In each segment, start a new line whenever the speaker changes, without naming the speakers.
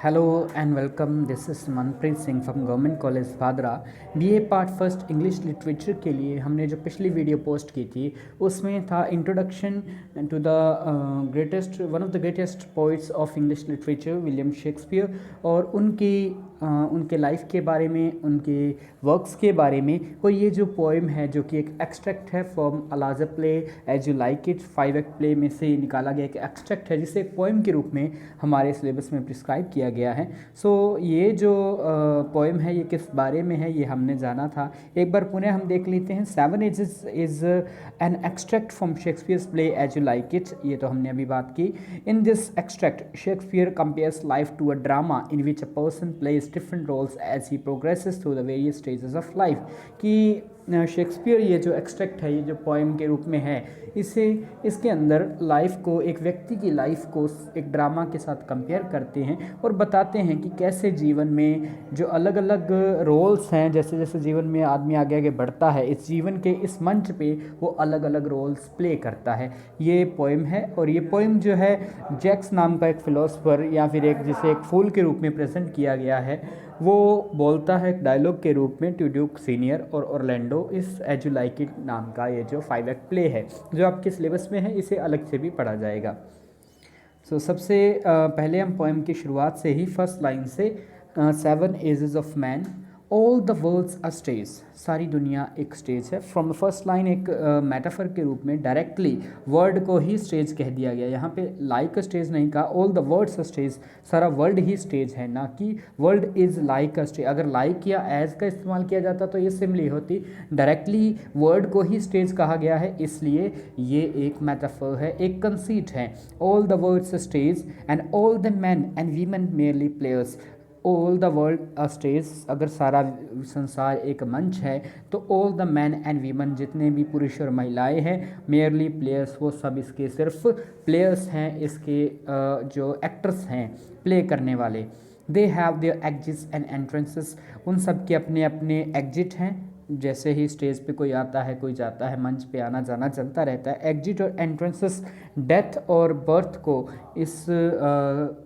Hello and welcome. This is Manpreet Singh from government college Bhadra. BA part first English literature के लिए हमने जो पिछली वीडियो पोस्ट की थी उसमें था introduction to the greatest one of the greatest poets of English literature William Shakespeare और उनके लाइफ के बारे में, उनके वर्क्स के बारे में। और ये जो पोएम है जो कि एक एक्सट्रैक्ट है फ्रॉम अलाजा play as you like it 5 act play में से निकाला गया एक एक्सट्रैक्ट है जिसे एक पोएम के रूप में हमारे सिलेबस में प्रिस्क्राइब किया गया है। सो ये जो पोएम है ये किस बारे में है ये हमने जाना था। एक बार पुनः हम देख लेते हैं। 7 ages is an extract from Shakespeare's play as you like It, ये तो हमने अभी बात की। In this extract Shakespeare compares life to a drama in which a person plays different roles as he progresses through the various stages of life। कि Shakespeare ये जो extract है, ये जो पोएम के रूप में है, इसके अंदर लाइफ को, एक व्यक्ति की लाइफ को एक ड्रामा के साथ कंपेयर करते हैं और बताते हैं कि कैसे जीवन में जो अलग अलग रोल्स हैं, जैसे जैसे जीवन में आदमी आगे आगे बढ़ता है, इस जीवन के इस मंच पे वो अलग अलग रोल्स प्ले करता है। ये पोएम है और ये पोएम जो है जैक्स नाम का एक फ़िलोसफर या फिर एक जिसे एक फूल के रूप में प्रेजेंट किया गया है, वो बोलता है डायलॉग के रूप में टू ड्यूक सीनियर और ऑरलैंडो इस एज यू लाइक इट नाम का ये जो 5 एक्ट प्ले है जो आपके सिलेबस में है, इसे अलग से भी पढ़ा जाएगा। सबसे पहले हम पोएम की शुरुआत से ही फर्स्ट लाइन से 7 ages of man all the world's a stage, सारी दुनिया एक स्टेज है। फ्रॉम द फर्स्ट लाइन एक मेटाफर के रूप में डायरेक्टली वर्ल्ड को ही स्टेज कह दिया गया। यहाँ पे लाइक अ स्टेज नहीं कहा, all the world's a stage, सारा वर्ल्ड ही स्टेज है, ना कि world is like a stage. अगर लाइक या एज का इस्तेमाल किया जाता तो ये सिमिली होती, डायरेक्टली वर्ल्ड को ही स्टेज कहा गया है, इसलिए ये एक मेटाफर है, एक कंसीट है। All the world's a stage and all the men and women merely players. All the world a stage, अगर सारा संसार एक मंच है तो all the men and women, जितने भी पुरुष और महिलाएं हैं, मेयरली प्लेयर्स, वो सब इसके सिर्फ प्लेयर्स हैं, इसके जो एक्टर्स हैं, प्ले करने वाले। दे have their exits and entrances, उन सब के अपने अपने एग्जिट हैं। जैसे ही स्टेज पे कोई आता है, कोई जाता है, मंच पे आना जाना चलता रहता है। एग्जिट और एंट्रेंसेस डेथ और बर्थ को इस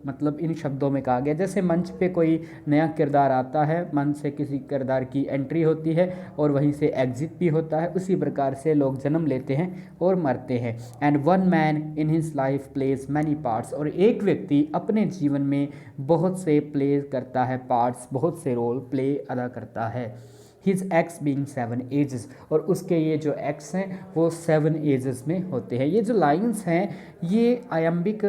मतलब इन शब्दों में कहा गया। जैसे मंच पे कोई नया किरदार आता है, मंच से किसी किरदार की एंट्री होती है और वहीं से एग्जिट भी होता है, उसी प्रकार से लोग जन्म लेते हैं और मरते हैं। And one man in his life plays many parts, और एक व्यक्ति अपने जीवन में बहुत से प्ले करता है, पार्ट्स, बहुत से रोल प्ले अदा करता है। हिज एक्स बीइंग 7 एजेस, और उसके ये जो एक्स हैं वो 7 एजेस में होते हैं। ये जो लाइंस हैं ये आयम्बिक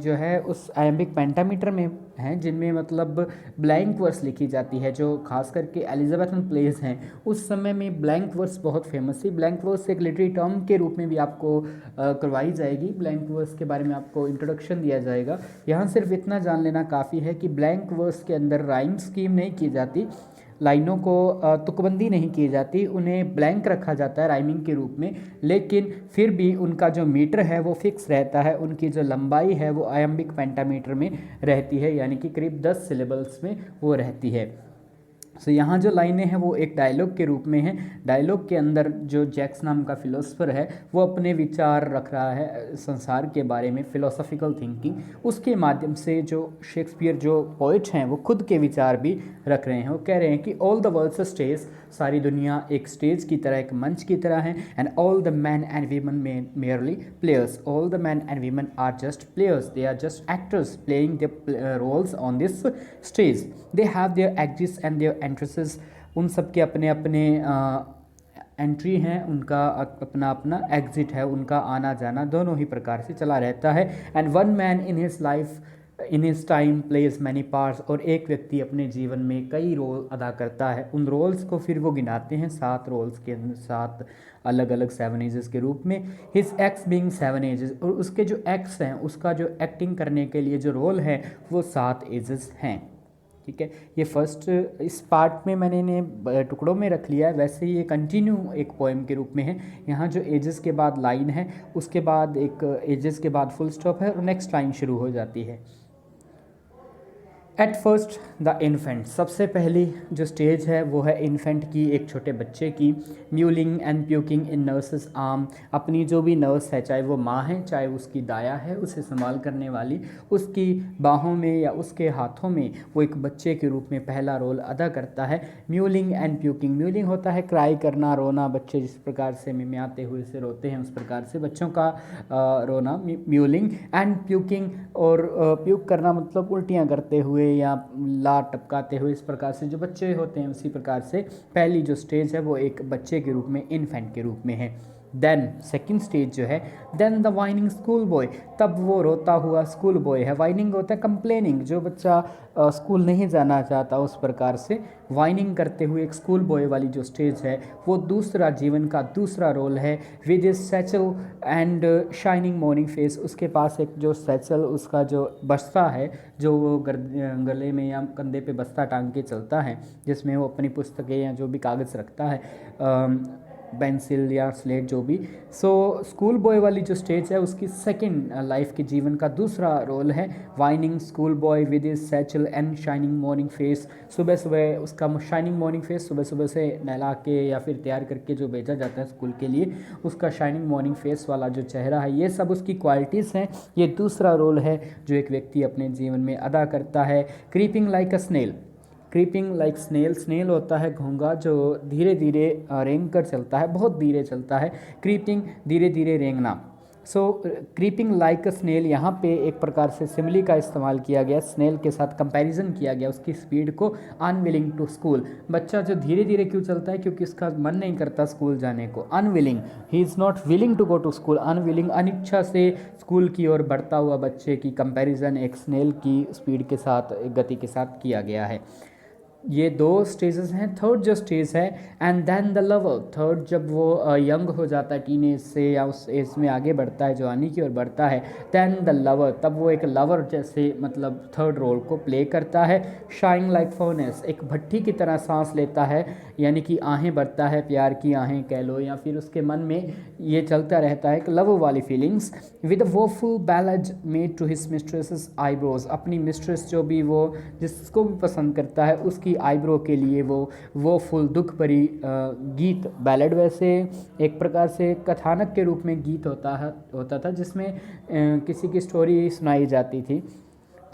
जो है उस आयम्बिक पेंटामीटर में हैं, जिनमें मतलब ब्लैंक वर्स लिखी जाती है। जो खास करके एलिजाबेथन प्लेस हैं उस समय में ब्लैंक वर्स बहुत फेमस थी। ब्लैंक वर्स एक लिटरेरी टर्म के रूप में भी आपको करवाई जाएगी। ब्लैंक वर्स के बारे में आपको इंट्रोडक्शन दिया जाएगा। यहाँ सिर्फ इतना जान लेना काफ़ी है कि ब्लैंक वर्स के अंदर राइम स्कीम नहीं की जाती, लाइनों को तुकबंदी नहीं की जाती, उन्हें ब्लैंक रखा जाता है राइमिंग के रूप में, लेकिन फिर भी उनका जो मीटर है वो फिक्स रहता है, उनकी जो लंबाई है वो आयम्बिक पेंटामीटर में रहती है, यानी कि करीब 10 सिलेबल्स में वो रहती है। यहाँ जो लाइनें हैं वो एक डायलॉग के रूप में हैं। डायलॉग के अंदर जो जैक्स नाम का फ़िलोसफर है वो अपने विचार रख रहा है संसार के बारे में, फ़िलोसॉफिकल थिंकिंग, उसके माध्यम से जो शेक्सपियर जो पोइट हैं वो खुद के विचार भी रख रहे हैं। वो कह रहे हैं कि all the world's a stage, सारी दुनिया एक स्टेज की तरह, एक मंच की तरह है। And all the men and women merely players, all the men and women are just players, they are just actors playing the roles on this stage. They have their exits and their entrances, उन सब के अपने अपने entry हैं, उनका अपना अपना exit है, उनका आना जाना दोनों ही प्रकार से चला रहता है। And one man in his life in his time plays many parts, और एक व्यक्ति अपने जीवन में कई रोल अदा करता है। उन रोल्स को फिर वो गिनाते हैं 7 रोल्स के अंदर, 7 अलग अलग 7 एजेस के रूप में। हिज एक्स बीइंग 7 एजेस, और उसके जो एक्स हैं, उसका जो एक्टिंग करने के लिए जो रोल है वो 7 एजेस हैं। ठीक है, ये फर्स्ट इस पार्ट में मैंने इन्हें टुकड़ों में रख लिया है, वैसे ही ये कंटिन्यू एक पोएम के रूप में है। यहाँ जो एजेस के बाद लाइन है, उसके बाद एक एजेस के बाद फुल स्टॉप है और नेक्स्ट लाइन शुरू हो जाती है। एट फर्स्ट द इन्फेंट, सबसे पहली जो स्टेज है वो है इन्फेंट की, एक छोटे बच्चे की। Mewling and puking in nurses arm, अपनी जो भी नर्स है, चाहे वो माँ है चाहे उसकी दाया है, उसे संभाल करने वाली, उसकी बाहों में या उसके हाथों में वो एक बच्चे के रूप में पहला रोल अदा करता है। म्यूलिंग एंड प्यूकिंग, म्यूलिंग होता है क्राई करना, रोना, बच्चे जिस प्रकार से मिमियाते हुए से रोते हैं उस प्रकार से बच्चों का रोना म्यूलिंग। एंड प्यूकिंग, और प्यूक करना मतलब उल्टियाँ करते हुए या लार टपकाते हुए, इस प्रकार से जो बच्चे होते हैं उसी प्रकार से पहली जो स्टेज है वो एक बच्चे के रूप में, इन्फेंट के रूप में है। देन सेकंड स्टेज जो है, then the whining schoolboy, तब वो रोता हुआ स्कूल बॉय है। वाइनिंग होता है कंप्लेनिंग, जो बच्चा स्कूल नहीं जाना चाहता, उस प्रकार से वाइनिंग करते हुए एक स्कूल बॉय वाली जो स्टेज है वो दूसरा जीवन का दूसरा रोल है। With is satchel and shining morning face, उसके पास एक जो सैचल, उसका जो बस्ता है जो वो गले में या कंधे पे बस्ता टांग के चलता है, जिसमें वो अपनी पुस्तकें या जो भी कागज़ रखता है, पेंसिल या स्लेट जो भी। सो स्कूल बॉय वाली जो स्टेज है उसकी सेकंड लाइफ के जीवन का दूसरा रोल है। Whining school boy with is satchel and shining morning face, सुबह सुबह उसका शाइनिंग मॉर्निंग फेस, सुबह सुबह से नहला के या फिर तैयार करके जो भेजा जाता है स्कूल के लिए, उसका शाइनिंग मॉर्निंग फेस वाला जो चेहरा है, ये सब उसकी क्वालिटीज़ हैं। ये दूसरा रोल है जो एक व्यक्ति अपने जीवन में अदा करता है। Creeping like a snail, creeping like snail, snail होता है घोंघा जो धीरे धीरे रेंग कर चलता है, बहुत धीरे चलता है। क्रीपिंग, धीरे धीरे रेंगना। सो क्रीपिंग लाइक अ स्नेल, यहाँ पे एक प्रकार से सिमिली का इस्तेमाल किया गया, स्नेल के साथ कंपैरिजन किया गया उसकी स्पीड को। अनविलिंग टू स्कूल, बच्चा जो धीरे धीरे क्यों चलता है, क्योंकि उसका मन नहीं करता स्कूल जाने को। Unwilling, he is not willing to go to school. Unwilling, अनिच्छा से स्कूल की ओर बढ़ता हुआ बच्चे की कंपैरिजन एक स्नेल की स्पीड के साथ, एक गति के साथ किया गया है। ये दो स्टेजेस हैं। थर्ड जो स्टेज है, and then the lover, third जब वो यंग हो जाता है, टीनेज से या उस एज में आगे बढ़ता है, जवानी की ओर बढ़ता है, देन द लवर, तब वो एक लवर जैसे मतलब थर्ड रोल को प्ले करता है। शाइन लाइक फर्नेस, एक भट्टी की तरह सांस लेता है, यानी कि आहें भरता है, प्यार की आहें कह लो, या फिर उसके मन में ये चलता रहता है एक लव वाली feelings. With a woeful ballad made to his mistress's eyebrows, अपनी मिस्ट्रेस जो भी वो जिसको भी पसंद करता है उसकी आईब्रो के लिए वो फुल दुख भरी गीत, बैलेड वैसे एक प्रकार से कथानक के रूप में गीत होता था जिसमें किसी की स्टोरी सुनाई जाती थी,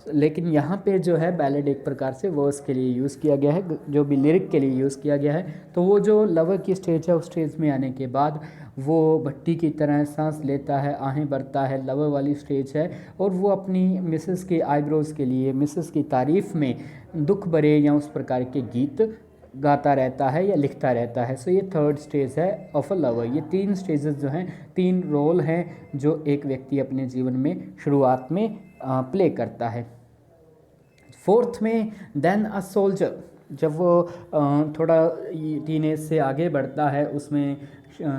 लेकिन यहाँ पे जो है बैलेड एक प्रकार से वर्स के लिए यूज़ किया गया है, जो भी लिरिक के लिए यूज़ किया गया है। तो वो जो लवर की स्टेज है उस स्टेज में आने के बाद वो भट्टी की तरह सांस लेता है, आहें भरता है, लवर वाली स्टेज है, और वो अपनी मिसेस के आईब्रोज़ के लिए, मिसेस की तारीफ़ में दुख भरे या उस प्रकार के गीत गाता रहता है या लिखता रहता है। सो ये थर्ड स्टेज है ऑफ अ लवर। ये तीन स्टेजेस जो हैं, तीन रोल हैं जो एक व्यक्ति अपने जीवन में शुरुआत में प्ले करता है। फोर्थ में देन अ सोल्जर, जब वो थोड़ा टीनेज से आगे बढ़ता है, उसमें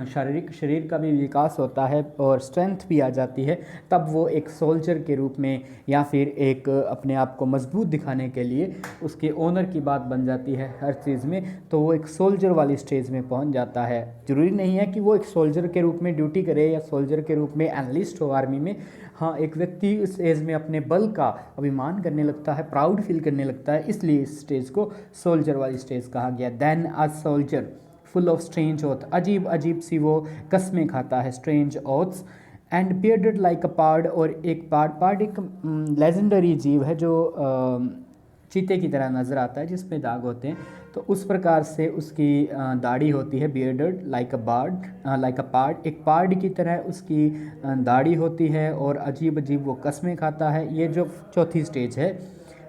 शारीरिक शरीर का भी विकास होता है और स्ट्रेंथ भी आ जाती है, तब वो एक सोल्जर के रूप में या फिर एक अपने आप को मजबूत दिखाने के लिए उसके ओनर की बात बन जाती है हर चीज़ में, तो वो एक सोल्जर वाली स्टेज में पहुंच जाता है। ज़रूरी नहीं है कि वो एक सोल्जर के रूप में ड्यूटी करे या सोल्जर के रूप में एनलिस्ट हो आर्मी में। हाँ, एक व्यक्ति उस एज में अपने बल का अभिमान करने लगता है, प्राउड फील करने लगता है, इसलिए इस स्टेज को सोल्जर वाली स्टेज कहा गया। Then a soldier full of strange oath, अजीब अजीब सी वो कस्में खाता है, strange oaths. And bearded like a pard, और एक पार्ड एक लेजेंडरी जीव है जो चीते की तरह नज़र आता है जिसमें दाग होते हैं, तो उस प्रकार से उसकी दाढ़ी होती है, बियर्डेड लाइक अ पार्ड, एक पार्ड की तरह उसकी दाढ़ी होती है और अजीब अजीब वो कस्में खाता है। ये जो चौथी स्टेज है।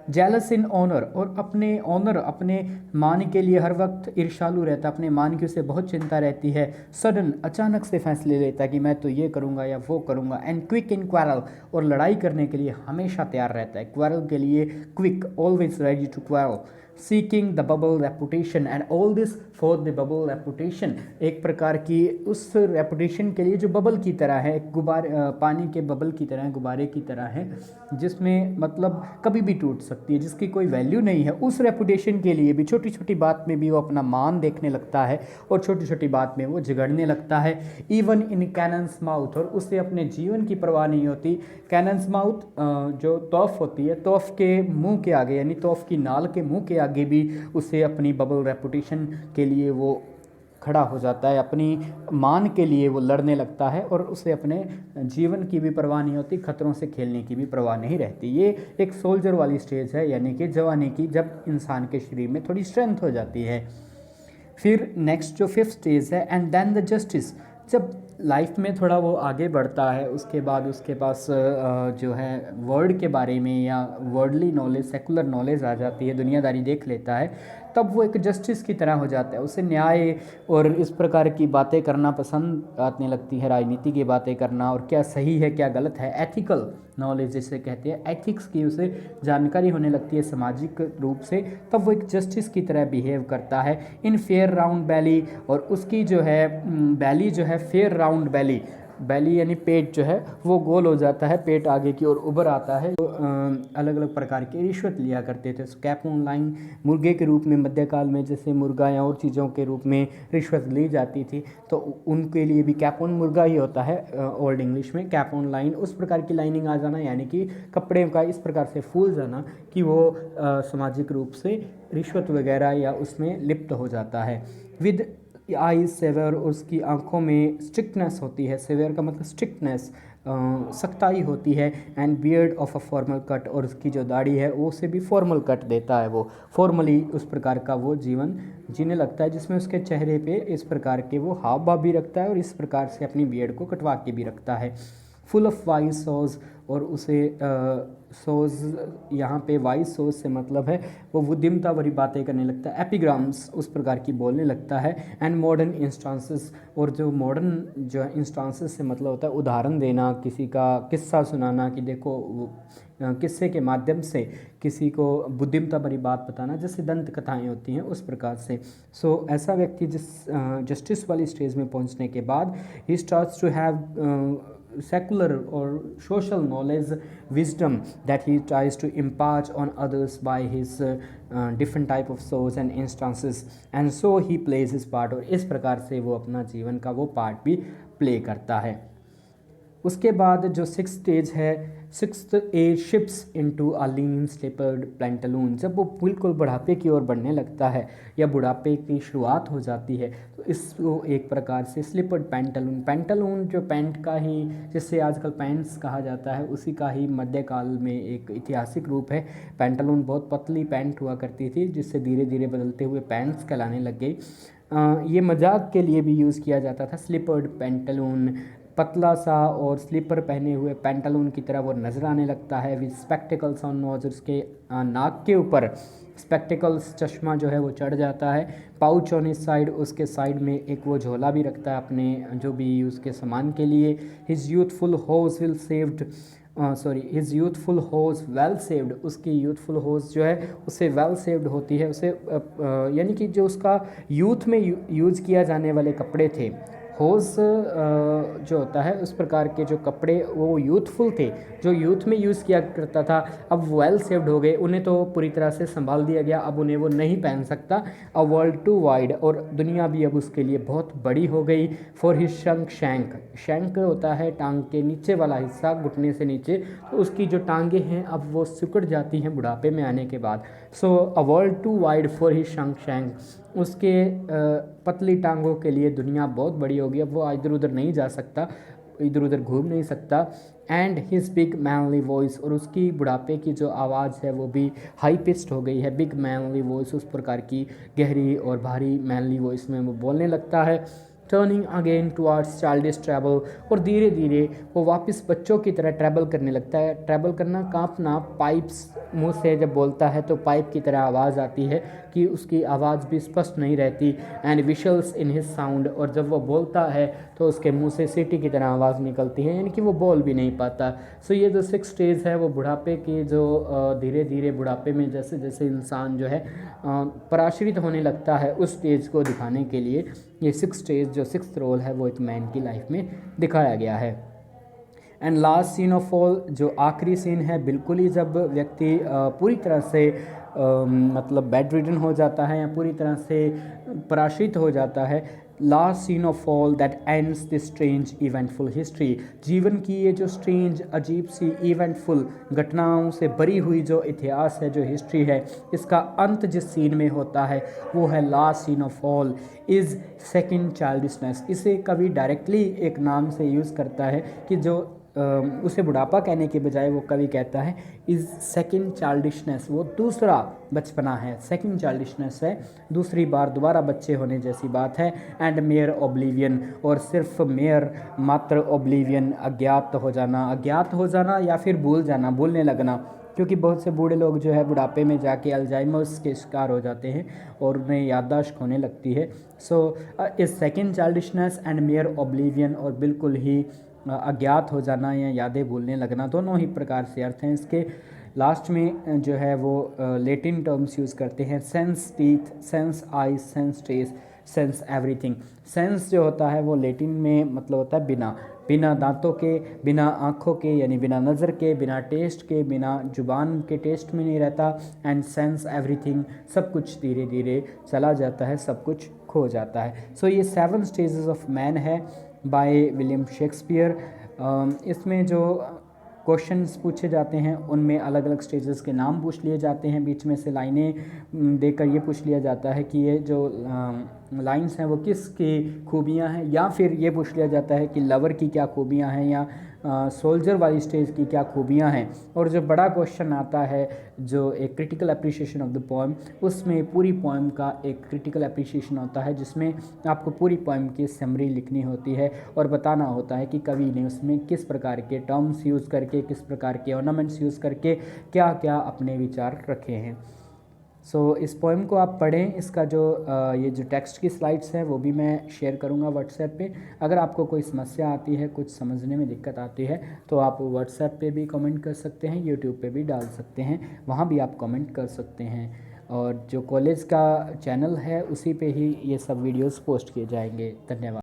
जेलस इन ऑनर, और अपने मान के लिए हर वक्त ईर्ष्यालु रहता है, अपने मान की उसे बहुत चिंता रहती है। सडन, अचानक से फैसले लेता है कि मैं तो ये करूँगा या वो करूँगा। एंड क्विक इन क्वारल, और लड़ाई करने के लिए हमेशा तैयार रहता है, क्वारल के लिए quick, always ready to quarrel, seeking the bubble reputation and all this for the bubble reputation, एक प्रकार की उस रेपुटेशन के लिए जो बबल की तरह है, गुब्बारे पानी के बबल की तरह, गुब्बारे की तरह है, जिसमें मतलब कभी भी टूट सकती है, जिसकी कोई वैल्यू नहीं है, उस रेपुटेशन के लिए भी छोटी छोटी बात में भी वो अपना मान देखने लगता है और छोटी छोटी बात में वो झगड़ने लगता है। इवन इन कैनन्स माउथ, और उसे अपने जीवन की परवाह नहीं होती। कैनन्स माउथ जो तोफ होती है, तोफ के मुंह के आगे यानी तोफ की नाल के मुंह के आगे भी उसे अपनी बबल रेपुटेशन के लिए वो खड़ा हो जाता है, अपनी मान के लिए वो लड़ने लगता है और उसे अपने जीवन की भी परवाह नहीं होती, खतरों से खेलने की भी परवाह नहीं रहती। ये एक सोल्जर वाली स्टेज है, यानी कि जवानी की, जब इंसान के शरीर में थोड़ी स्ट्रेंथ हो जाती है। फिर नेक्स्ट जो फिफ्थ स्टेज है, एंड देन द जस्टिस, जब लाइफ में थोड़ा वो आगे बढ़ता है, उसके बाद उसके पास जो है वर्ड के बारे में या वर्डली नॉलेज, सेकुलर नॉलेज आ जाती है, दुनियादारी देख लेता है, तब वो एक जस्टिस की तरह हो जाता है। उसे न्याय और इस प्रकार की बातें करना पसंद आने लगती है, राजनीति की बातें करना और क्या सही है क्या गलत है, एथिकल नॉलेज जिसे कहते हैं, एथिक्स की उसे जानकारी होने लगती है सामाजिक रूप से, तब वो एक जस्टिस की तरह बिहेव करता है। इन फेयर राउंड बैली, और उसकी जो है बैली जो है फेयर राउंड बैली, बैली यानी पेट जो है वो गोल हो जाता है, पेट आगे की ओर उभर आता है। तो अलग अलग प्रकार की रिश्वत लिया करते थे। कैपोन लाइन, मुर्गे के रूप में मध्यकाल में जैसे मुर्गा या और चीज़ों के रूप में रिश्वत ली जाती थी, तो उनके लिए भी कैपोन मुर्गा ही होता है ओल्ड इंग्लिश में। कैपोन लाइन, उस प्रकार की लाइनिंग आ जाना, यानी कि कपड़े का इस प्रकार से फूल जाना कि वो सामाजिक रूप से रिश्वत वगैरह या उसमें लिप्त हो जाता है। विद आईज सेवर, उसकी आंखों में स्ट्रिक्टनेस होती है, सेवर का मतलब स्ट्रिक्टनेस, सख्ताई होती है। And beard of a formal cut, और उसकी जो दाढ़ी है वो उसे भी फॉर्मल कट देता है, वो फॉर्मली उस प्रकार का वो जीवन जीने लगता है, जिसमें उसके चेहरे पे इस प्रकार के वो हाव भाव भी रखता है और इस प्रकार से अपनी बियर्ड को कटवा के भी रखता है। फुल ऑफ वाइज सोज, और उसे सोज यहाँ पे वाइज सोज से मतलब है वो बुद्धिमता भरी बातें करने लगता है, एपिग्राम्स उस प्रकार की बोलने लगता है। एंड मॉडर्न इंस्टांसेस, और जो मॉडर्न जो है इंस्टांसेस से मतलब होता है उदाहरण देना, किसी का किस्सा सुनाना कि देखो किस्से के माध्यम से किसी को बुद्धिमता भरी बात बताना, जैसे दंत कथाएँ होती हैं उस प्रकार से। सो ऐसा व्यक्ति जिस जस्टिस वाली स्टेज में पहुंचने के बाद ही starts to have secular or social knowledge, wisdom that he tries to impart on others by his different type of source and instances, and so he plays his part, और इस प्रकार से वो अपना जीवन का वो पार्ट भी प्ले करता है। उसके बाद जो सिक्स स्टेज है, sixth age shifts into a lean slippered pantaloon, जब वो बिल्कुल बुढ़ापे की ओर बढ़ने लगता है या बुढ़ापे की शुरुआत हो जाती है, तो इसको एक प्रकार से स्लिपर्ड पैंटलून, पैंटलून जो पैंट का ही, जिससे आजकल पैंट्स कहा जाता है, उसी का ही मध्यकाल में एक ऐतिहासिक रूप है। पैंटलून बहुत पतली पैंट हुआ करती थी, जिससे धीरे धीरे बदलते हुए पैंट्स कहलाने लग गई। ये मजाक के लिए भी यूज़ किया जाता था, स्लिपर्ड पैंटलून, पतला सा और स्लीपर पहने हुए पैंटालून की तरह वो नज़र आने लगता है। विद स्पेक्टिकल्स ऑन नोज, उसके नाक के ऊपर स्पेक्टिकल्स चश्मा जो है वो चढ़ जाता है। पाउच ऑन इस साइड, उसके साइड में एक वो झोला भी रखता है अपने जो भी उसके सामान के लिए। His youthful hose well saved his youthful hose well saved, उसकी यूथफुल होज जो है उसे वेल सेव्ड होती है, उसे यानी कि जो उसका यूथ में यूज़ किया जाने वाले कपड़े थे, होज जो होता है उस प्रकार के जो कपड़े वो यूथफुल थे, जो यूथ में यूज़ किया करता था, अब वेल सेव्ड हो गए, उन्हें तो पूरी तरह से संभाल दिया गया, अब उन्हें वो नहीं पहन सकता। अ वर्ल्ड टू वाइड, और दुनिया भी अब उसके लिए बहुत बड़ी हो गई। For his shrunk shank, shank होता है टांग के नीचे वाला हिस्सा, घुटने से नीचे, तो उसकी जो टांगें हैं अब वो सिकुड़ जाती हैं बुढ़ापे में आने के बाद। So a world too wide for his shrunk shank, उसके पतली टांगों के लिए दुनिया बहुत बड़ी होगी, अब वो इधर उधर नहीं जा सकता, इधर उधर घूम नहीं सकता। And his big manly voice, और उसकी बुढ़ापे की जो आवाज़ है वो भी हाई पिच्ड हो गई है। बिग मैनली वॉइस, उस प्रकार की गहरी और भारी मैनली वॉइस में वो बोलने लगता है। Turning again towards childish travel, और धीरे धीरे वो वापस बच्चों की तरह ट्रैवल करने लगता है। ट्रैवल करना, कांपना, पाइप्स मुंह से जब बोलता है तो पाइप की तरह आवाज़ आती है कि उसकी आवाज़ भी स्पष्ट नहीं रहती। एंड विशल्स इन हिज साउंड, और जब वो बोलता है तो उसके मुंह से सीटी की तरह आवाज़ निकलती है, यानी कि वो बोल भी नहीं पाता। सो ये जो 6 स्टेज है वो बुढ़ापे की जो धीरे धीरे बुढ़ापे में जैसे जैसे इंसान जो है पराश्रित होने लगता है, उस स्टेज को दिखाने के लिए ये 6 स्टेज जो 6th रोल है वो एक मैन की लाइफ में दिखाया गया है। And last scene of all, जो आखिरी सीन है, बिल्कुल ही जब व्यक्ति पूरी तरह से मतलब बेड रिडन हो जाता है या पूरी तरह से पराश्रित हो जाता है। Last scene of all that ends this strange eventful history, जीवन की ये जो स्ट्रेंज, अजीब सी, इवेंटफुल घटनाओं से भरी हुई जो इतिहास है, जो हिस्ट्री है, इसका अंत जिस सीन में होता है वो है last scene of all is second childishness. इसे कवि डायरेक्टली एक नाम से यूज़ करता है कि जो उसे बुढ़ापा कहने के बजाय वो कवि कहता है इज़ सेकेंड चाइल्डिशनेस, वो दूसरा बचपना है। सेकेंड चाइल्डिशनेस है, दूसरी बार दोबारा बच्चे होने जैसी बात है। एंड मेयर ओब्लिवियन, और सिर्फ मेयर मात्र ओब्लिवियन, अज्ञात हो जाना या फिर भूल जाना, भूलने लगना, क्योंकि बहुत से बूढ़े लोग जो है बुढ़ापे में जाके अल्जाइमर्स के शिकार हो जाते हैं और उन्हें याददाश्त खोने लगती है। सो इस second childishness and mayor oblivion, और बिल्कुल ही अज्ञात हो जाना या यादें भूलने लगना, दोनों ही प्रकार से अर्थ हैं इसके। लास्ट में जो है वो लेटिन टर्म्स यूज़ करते हैं, sans teeth, sans eyes, sans taste, sans everything. Sans जो होता है वो लेटिन में मतलब होता है बिना, बिना दांतों के, बिना आँखों के, यानी बिना नज़र के, बिना टेस्ट के, बिना जुबान के टेस्ट में नहीं रहता। एंड सेंस एवरीथिंग, सब कुछ धीरे धीरे चला जाता है, सब कुछ खो जाता है। सो ये 7 स्टेजेस ऑफ मैन है बाय विलियम शेक्सपियर। इसमें जो क्वेश्चंस पूछे जाते हैं उनमें अलग अलग स्टेजेस के नाम पूछ लिए जाते हैं, बीच में से लाइनें देकर ये पूछ लिया जाता है कि ये जो लाइंस हैं वो किसकी खूबियां हैं, या फिर ये पूछ लिया जाता है कि लवर की क्या खूबियां हैं या सोल्जर वाली स्टेज की क्या खूबियां हैं। और जो बड़ा क्वेश्चन आता है जो एक critical appreciation of the poem, उसमें पूरी पोएम का एक क्रिटिकल अप्रिशिएशन होता है जिसमें आपको पूरी पोएम की समरी लिखनी होती है और बताना होता है कि कवि ने उसमें किस प्रकार के टर्म्स यूज़ करके, किस प्रकार के ऑर्नामेंट्स यूज़ करके क्या क्या अपने विचार रखे हैं। सो इस पोएम को आप पढ़ें। इसका जो ये जो टेक्स्ट की स्लाइड्स हैं वो भी मैं शेयर करूँगा व्हाट्सएप पे। अगर आपको कोई समस्या आती है, कुछ समझने में दिक्कत आती है, तो आप व्हाट्सएप पे भी कमेंट कर सकते हैं, यूट्यूब पे भी डाल सकते हैं, वहाँ भी आप कमेंट कर सकते हैं। और जो कॉलेज का चैनल है उसी पे ही ये सब वीडियोस पोस्ट किए जाएंगे। धन्यवाद।